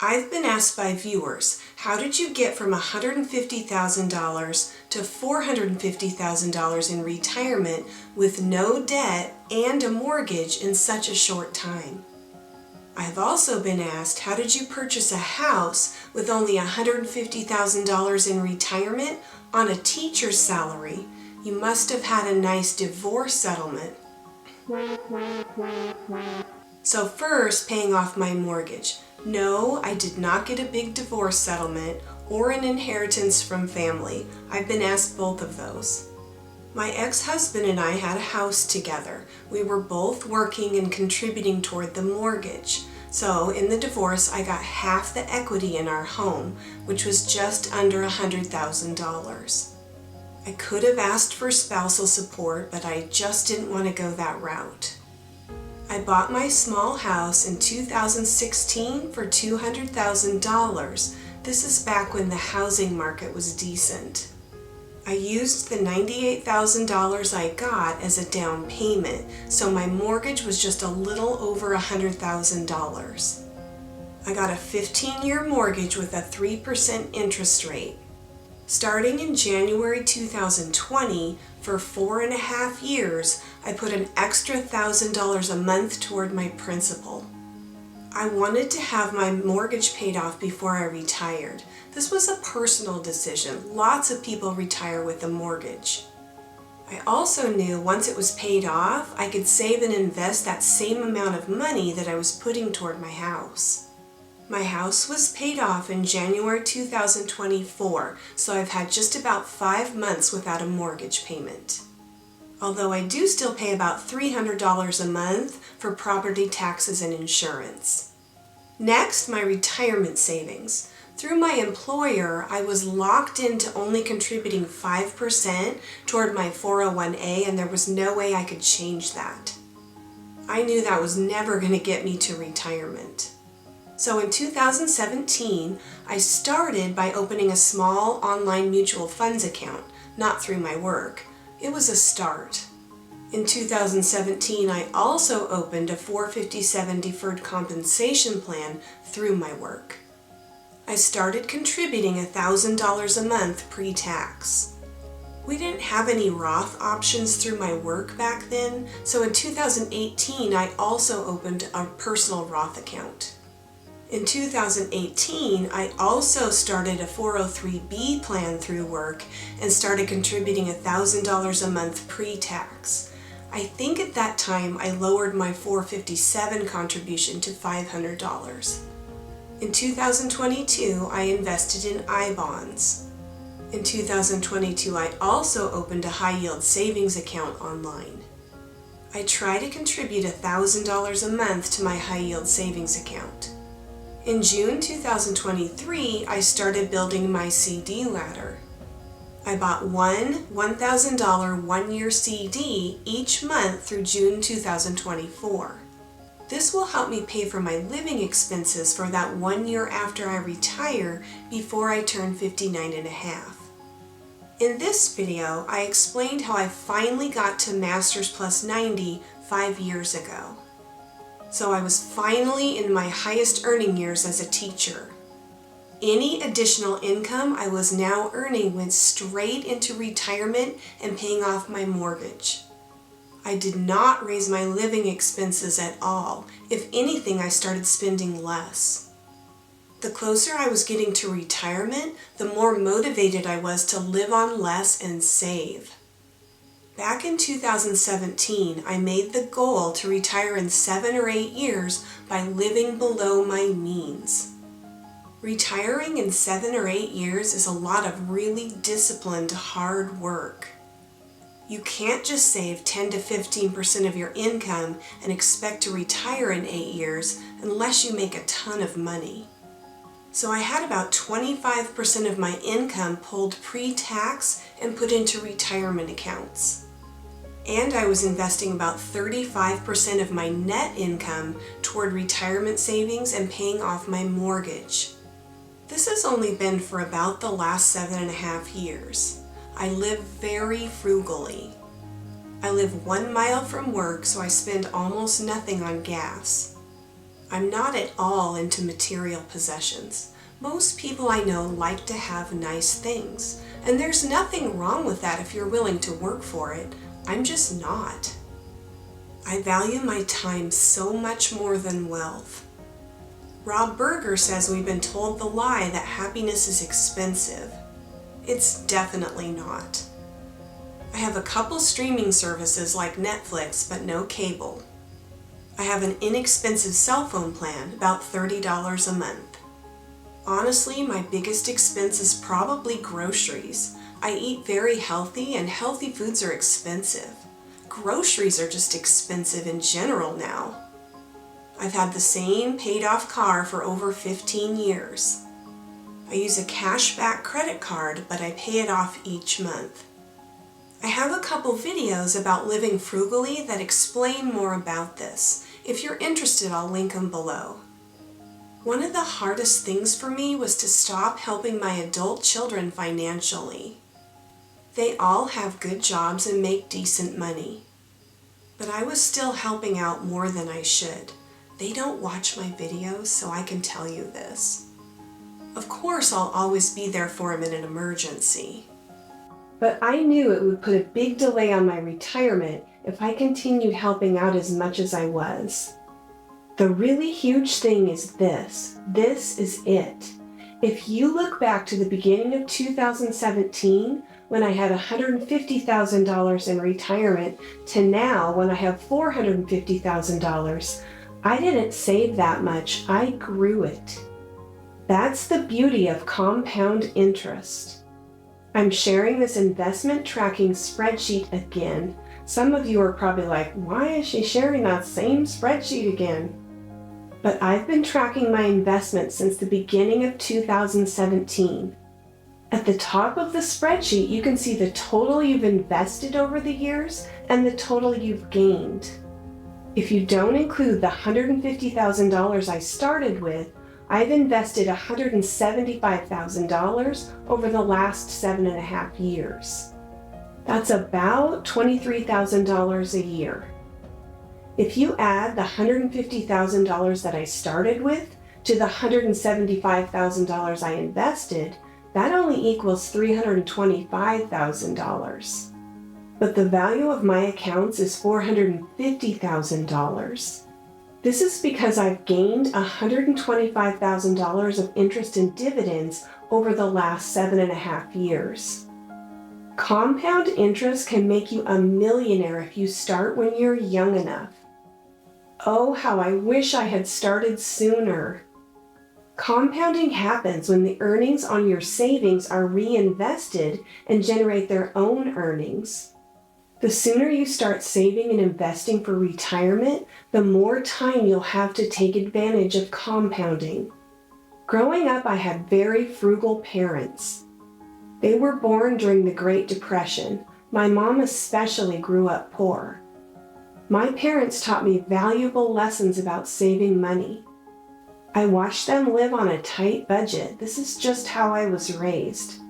I've been asked by viewers, how did you get from $150,000 to $450,000 in retirement with no debt and a mortgage in such a short time? I've also been asked, how did you purchase a house with only $150,000 in retirement on a teacher's salary? You must have had a nice divorce settlement. So first, paying off my mortgage. No, I did not get a big divorce settlement or an inheritance from family. I've been asked both of those. My ex-husband and I had a house together. We were both working and contributing toward the mortgage. So in the divorce, I got half the equity in our home, which was just under $100,000. I could have asked for spousal support, but I just didn't want to go that route. I bought my small house in 2016 for $200,000. This is back when the housing market was decent. I used the $98,000 I got as a down payment, so my mortgage was just a little over $100,000. I got a 15-year mortgage with a 3% interest rate. Starting in January 2020, for 4.5 years, I put an extra $1,000 a month toward my principal. I wanted to have my mortgage paid off before I retired. This was a personal decision. Lots of people retire with a mortgage. I also knew once it was paid off, I could save and invest that same amount of money that I was putting toward my house. My house was paid off in January 2024, so I've had just about 5 months without a mortgage payment. Although I do still pay about $300 a month for property taxes and insurance. Next, my retirement savings. Through my employer, I was locked into only contributing 5% toward my 401k, and there was no way I could change that. I knew that was never going to get me to retirement. So in 2017, I started by opening a small online mutual funds account, not through my work. It was a start. In 2017, I also opened a 457 deferred compensation plan through my work. I started contributing $1,000 a month pre-tax. We didn't have any Roth options through my work back then, so in 2018, I also opened a personal Roth account. In 2018, I also started a 403b plan through work and started contributing $1,000 a month pre-tax. I think at that time I lowered my 457 contribution to $500. In 2022, I invested in I-bonds. In 2022, I also opened a high-yield savings account online. I try to contribute $1,000 a month to my high-yield savings account. In June 2023, I started building my CD ladder. I bought one $1,000 one-year CD each month through June 2024. This will help me pay for my living expenses for that 1 year after I retire before I turn 59 and a half. In this video, I explained how I finally got to Masters Plus 90 5 years ago. So I was finally in my highest earning years as a teacher. Any additional income I was now earning went straight into retirement and paying off my mortgage. I did not raise my living expenses at all. If anything, I started spending less. The closer I was getting to retirement, the more motivated I was to live on less and save. Back in 2017, I made the goal to retire in 7 or 8 years by living below my means. Retiring in 7 or 8 years is a lot of really disciplined, hard work. You can't just save 10 to 15% of your income and expect to retire in 8 years unless you make a ton of money. So I had about 25% of my income pulled pre-tax and put into retirement accounts. And I was investing about 35% of my net income toward retirement savings and paying off my mortgage. This has only been for about the last 7.5 years. I live very frugally. I live 1 mile from work, so I spend almost nothing on gas. I'm not at all into material possessions. Most people I know like to have nice things, and there's nothing wrong with that if you're willing to work for it. I'm just not. I value my time so much more than wealth. Rob Berger says we've been told the lie that happiness is expensive. It's definitely not. I have a couple streaming services like Netflix, but no cable. I have an inexpensive cell phone plan, about $30 a month. Honestly, my biggest expense is probably groceries. I eat very healthy, and healthy foods are expensive. Groceries are just expensive in general now. I've had the same paid-off car for over 15 years. I use a cashback credit card, but I pay it off each month. I have a couple videos about living frugally that explain more about this. If you're interested, I'll link them below. One of the hardest things for me was to stop helping my adult children financially. They all have good jobs and make decent money. But I was still helping out more than I should. They don't watch my videos, so I can tell you this. Of course, I'll always be there for them in an emergency. But I knew it would put a big delay on my retirement if I continued helping out as much as I was. The really huge thing is this. This is it. If you look back to the beginning of 2017, when I had $150,000 in retirement, to now when I have $450,000, I didn't save that much, I grew it. That's the beauty of compound interest. I'm sharing this investment tracking spreadsheet again. Some of you are probably like, why is she sharing that same spreadsheet again? But I've been tracking my investments since the beginning of 2017. At the top of the spreadsheet, you can see the total you've invested over the years and the total you've gained. If you don't include the $150,000 I started with, I've invested $175,000 over the last 7.5 years. That's about $23,000 a year. If you add the $150,000 that I started with to the $175,000 I invested, that only equals $325,000. But the value of my accounts is $450,000. This is because I've gained $125,000 of interest and dividends over the last 7.5 years. Compound interest can make you a millionaire if you start when you're young enough. Oh, how I wish I had started sooner. Compounding happens when the earnings on your savings are reinvested and generate their own earnings. The sooner you start saving and investing for retirement, the more time you'll have to take advantage of compounding. Growing up, I had very frugal parents. They were born during the Great Depression. My mom especially grew up poor. My parents taught me valuable lessons about saving money. I watched them live on a tight budget. This is just how I was raised.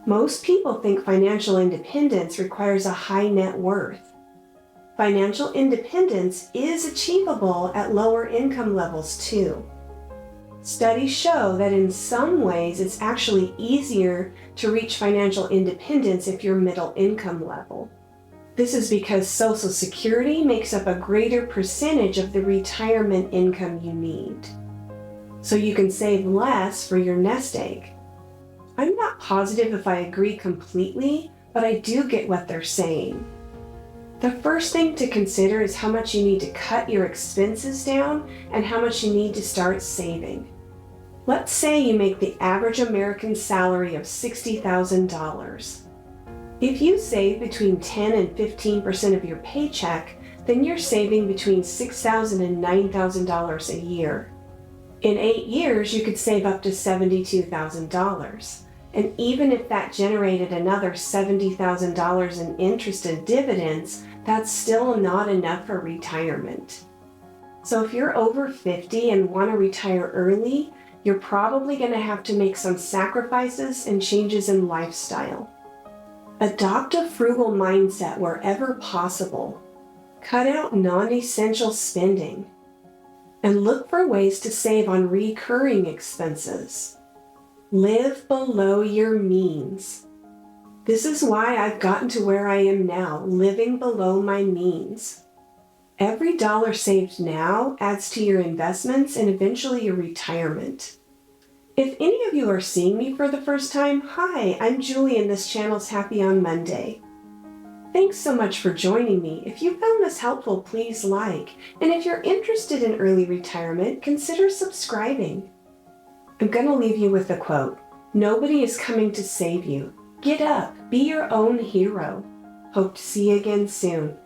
Most people think financial independence requires a high net worth. Financial independence is achievable at lower income levels too. Studies show that in some ways it's actually easier to reach financial independence if you're middle income level. This is because Social Security makes up a greater percentage of the retirement income you need. So you can save less for your nest egg. I'm not positive if I agree completely, but I do get what they're saying. The first thing to consider is how much you need to cut your expenses down and how much you need to start saving. Let's say you make the average American salary of $60,000. If you save between 10 and 15% of your paycheck, then you're saving between $6,000 and $9,000 a year. In 8 years, you could save up to $72,000. And even if that generated another $70,000 in interest and dividends, that's still not enough for retirement. So if you're over 50 and want to retire early, you're probably going to have to make some sacrifices and changes in lifestyle. Adopt a frugal mindset wherever possible. Cut out non-essential spending. and look for ways to save on recurring expenses. Live below your means. This is why I've gotten to where I am now, living below my means. Every dollar saved now adds to your investments and eventually your retirement. If any of you are seeing me for the first time, hi, I'm Julie and this channel's Happy on Monday. Thanks so much for joining me. If you found this helpful, please like. And if you're interested in early retirement, consider subscribing. I'm going to leave you with a quote. Nobody is coming to save you. Get up, be your own hero. Hope to see you again soon.